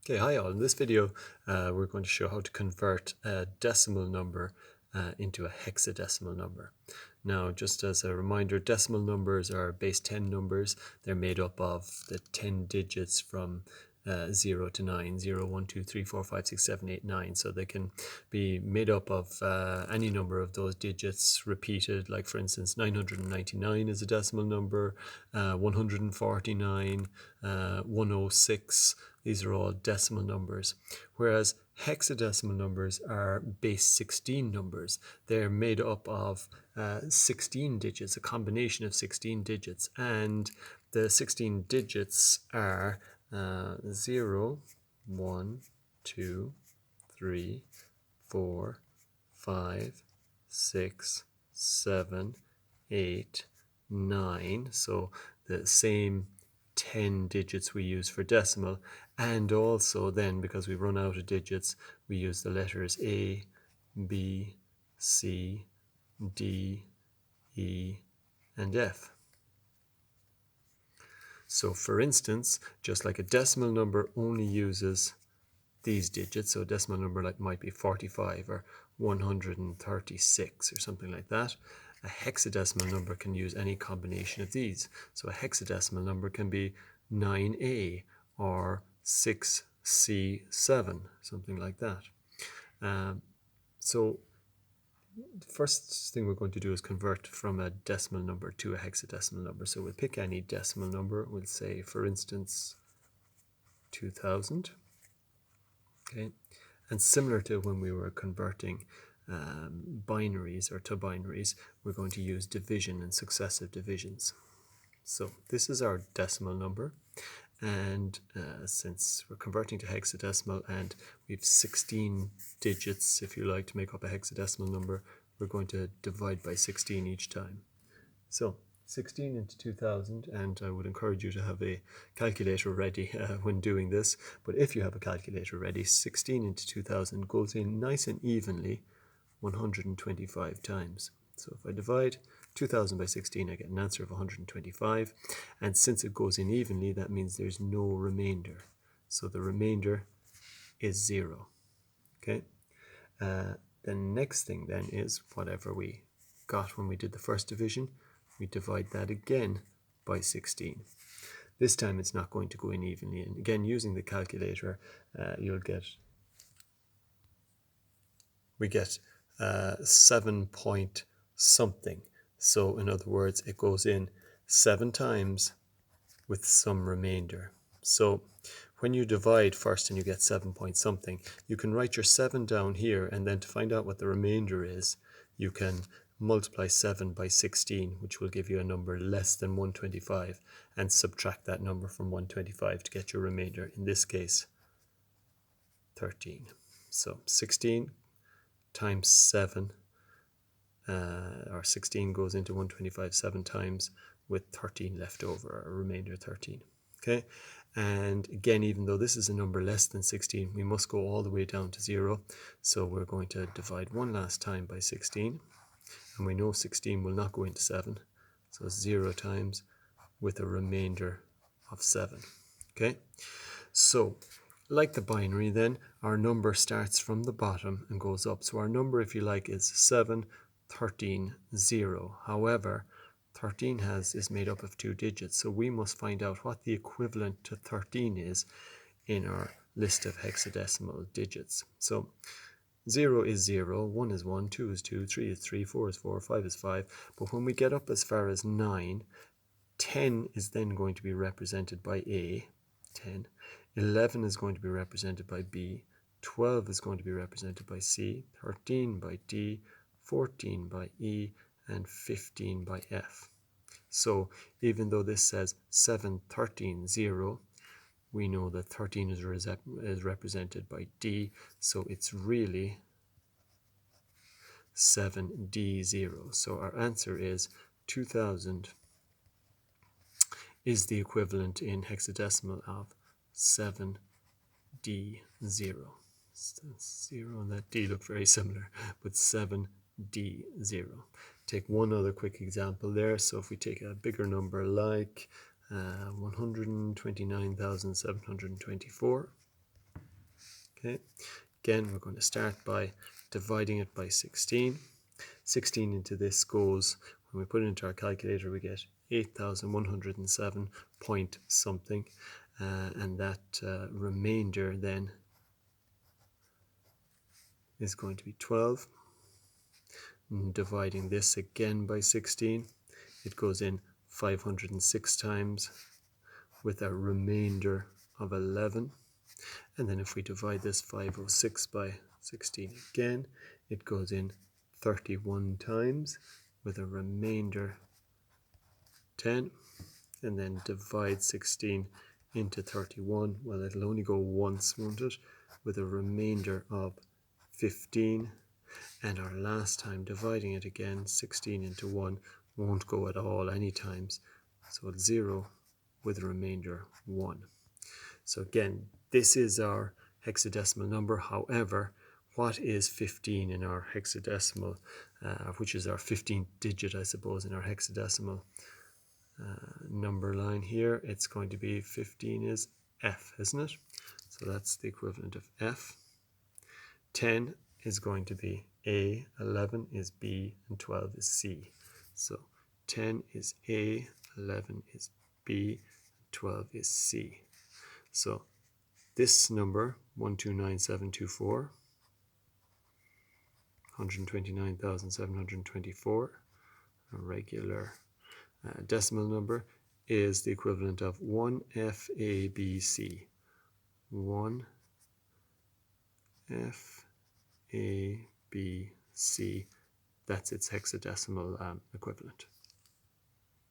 Okay, hi all. In this video, we're going to show how to convert a decimal number into a hexadecimal number. Now, just as a reminder, decimal numbers are base 10 numbers. They're made up of the 10 digits from 0 to 9, 0, 1, 2, 3, 4, 5, 6, 7, 8, 9. So they can be made up of any number of those digits repeated, like for instance 999 is a decimal number, 149, 106. These are all decimal numbers, whereas hexadecimal numbers are base 16 numbers. They're made up of 16 digits, a combination of 16 digits, and the 16 digits are 0, 1, 2, 3, 4, 5, 6, 7, 8, 9. So the same 10 digits we use for decimal, and also then because we run out of digits we use the letters A, B, C, D, E, and F. So for instance, just like a decimal number only uses these digits, so a decimal number like might be 45 or 136 or something like that, a hexadecimal number can use any combination of these. So a hexadecimal number can be 9A or 6C7, something like that. So the first thing we're going to do is convert from a decimal number to a hexadecimal number. So we'll pick any decimal number. We'll say, for instance, 2000. Okay, and similar to when we were converting binaries or to binaries, we're going to use division and successive divisions. So this is our decimal number, and since we're converting to hexadecimal and we have 16 digits, if you like, to make up a hexadecimal number, we're going to divide by 16 each time. So 16 into 2000, and I would encourage you to have a calculator ready when doing this, but if you have a calculator ready, 16 into 2000 goes in nice and evenly 125 times. So if I divide 2000 by 16, I get an answer of 125, and since it goes in evenly, that means there's no remainder. So the remainder is 0. Okay. The next thing then is whatever we got when we did the first division, we divide that again by 16. This time it's not going to go in evenly, and again using the calculator we get 7 point something. So in other words, it goes in 7 times with some remainder. So when you divide first and you get 7 point something, you can write your 7 down here, and then to find out what the remainder is, you can multiply 7 by 16, which will give you a number less than 125, and subtract that number from 125 to get your remainder, in this case 13. So 16 times 7, or 16 goes into 125 7 times, with 13 left over, a remainder 13. Okay, and again, even though this is a number less than 16, we must go all the way down to 0. So we're going to divide one last time by 16, and we know 16 will not go into 7, so 0 times with a remainder of 7. Okay, so like the binary then, our number starts from the bottom and goes up. So our number, if you like, is 7, 13, 0. However, 13 is made up of 2 digits, so we must find out what the equivalent to 13 is in our list of hexadecimal digits. So 0 is 0, 1 is 1, 2 is 2, 3 is 3, 4 is 4, 5 is 5. But when we get up as far as 9, 10 is then going to be represented by A, 10. 11 is going to be represented by B. 12 is going to be represented by C. 13 by D. 14 by E. And 15 by F. So even though this says 7, 13, 0, we know that 13 is represented by D, so it's really 7D0. So our answer is 2000 is the equivalent in hexadecimal of 7D0. So 0 and that D look very similar, but 7D0. Take one other quick example there. So if we take a bigger number like 129,724, Okay, again, we're going to start by dividing it by 16. 16 into this goes, when we put it into our calculator, we get 8,107 point something, and that remainder then is going to be 12. And dividing this again by 16, it goes in 506 times with a remainder of 11. And then if we divide this 506 by 16 again, it goes in 31 times with a remainder 10. And then divide 16 into 31. Well, it'll only go once, won't it? With a remainder of 15. And our last time dividing it again, 16 into 1, won't go at all any times. So it's 0 with a remainder 1. So again, this is our hexadecimal number. However, what is 15 in our hexadecimal, which is our 15th digit, I suppose, in our hexadecimal number line here? It's going to be 15 is F, isn't it? So that's the equivalent of F. 10 is going to be A, 11 is B, and 12 is C. So 10 is A, 11 is B, 12 is C. So this number, 129724, 129,724, a regular decimal number, is the equivalent of 1FABC. 1FABC. That's its hexadecimal equivalent.